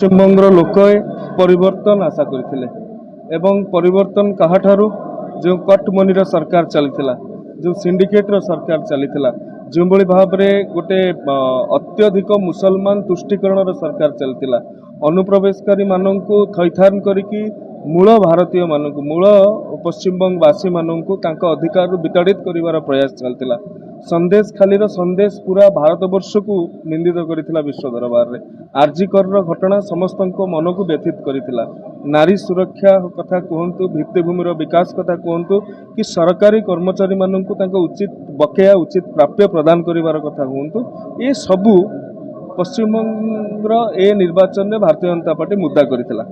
পশ্চিমবঙ্গর লোক পরিবর্তন আশা করथिले এবং পরিবর্তন কাহাঠারু जो कट मनीर सरकार चलीथिला जो सिंडिकेटर सरकार चलीथिला जो बड़ी भाव में गोटे अत्यधिक मुसलमान तुष्टिकरण सरकार चलीथिला अनुप्रवेशकारी माननकु थैथान करिकी मूल भारतीय माननकु मूल पश्चिमबंगवासी माननकु तांका अधिकार विताड़ित करिवार प्रयास चलतिला संदेश खालीर संदेश पूरा भारतवर्ष को निंदित करिथिला विश्व दरबार रे आरजीकर घटना समस्त मन को व्यथित करिथिला नारी सुरक्षा कथा कहतु भित्तिभूमिर विकास कथा कहतु कि सरकारी कर्मचारी माननकु तांका उचित बकेया उचित प्राप्य प्रदान करिवार कथा कहतु ये सबू पश्चिमबंग ए निर्वाचन में भारतीय जनता पार्टी मुद्दा करिथिला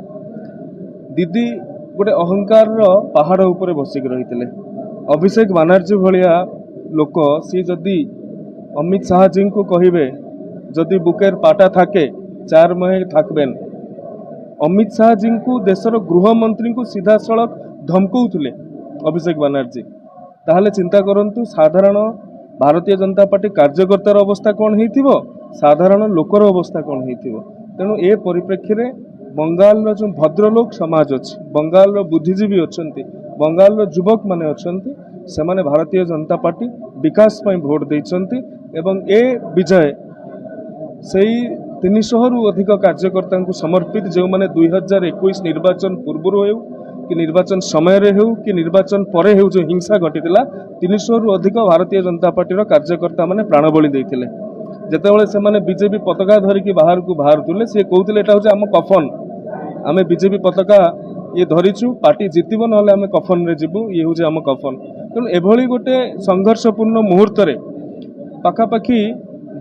दीदी गोटे अहंकार पहाड़ उपरे बसिक रही अभिषेक बानर्जी भाया लोक सी जदि अमित शाह जी को कहे जदि बुकेर पाटा थाके चार महे थाकबेन अमित शाह जी को देशर गृहमंत्री को सीधा सड़क धमकाउले अभिषेक बानर्जी ताहले चिंता करंतु साधारण भारतीय जनता पार्टी कार्यकर्तार अवस्था कौन हो साधारण लोकर अवस्था कौन हो तेणु ए परिप्रेक्षी में बंगाल जो भद्रलोक समाज अच्छी बंगाल बुद्धिजीवी अच्छा बंगाल युवक माने अच्छा से माने भारतीय जनता पार्टी विकास पर भोट देइछंती एवं ए विजय से 300 रु अधिक कार्यकर्ता को समर्पित जो माने 2021 निर्वाचन पूर्व हो कि निर्वाचन समय रे हो कि निर्वाचन परे हो जो हिंसा घटीला 300 रु अधिक भारतीय जनता पार्टी कार्यकर्ता माने प्राणबली देइथिले जेतेबेले से माने बीजेपी पताका धरिकी बाहर को बाहर तुले से कहते एटा होचे आम कफन आमे बीजेपी पताका ये धरीचु पार्टी जितब ना आम कफन रे जीवु ये हूँ आम कफन तेणु एभली गोटे संघर्षपूर्ण मुहूर्त पाखापाखि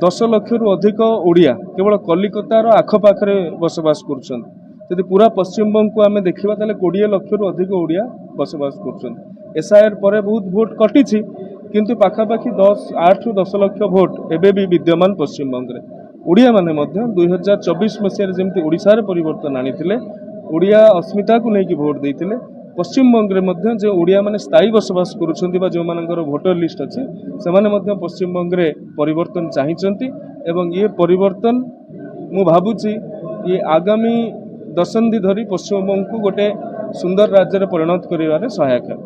10 लाख रु अधिक ओडिया केवल कलिकतार आखपाखे बसवास कर पूरा पश्चिमबंग को आम देखा 20 लाख रु अधिक ओडिया बसवास कर एसआईआर पर बहुत भोट कटी किंतु पाखापाखि 8 रु 10 लाख भोट एबे भी विद्यमान पश्चिमबंग रे ओडिया माने मध्य 2024 मसीह जमी ओडिशा रे परिवर्तन आनीथिले ओडिया अस्मिता को लेकिन भोट देते पश्चिमबंग रे मध्य जो ओडिया माने स्थायी बसवास करुछंती बा जो मानकर भोटर लिस्ट अच्छी से माने मध्य पश्चिमबंग रे परिवर्तन चाहिचंती एवं ये परिवर्तन मु भाबुची ये आगामी दशंधि धरी पश्चिमबंग को गोटे सुंदर राज्य परिणत करिवारे सहायक है।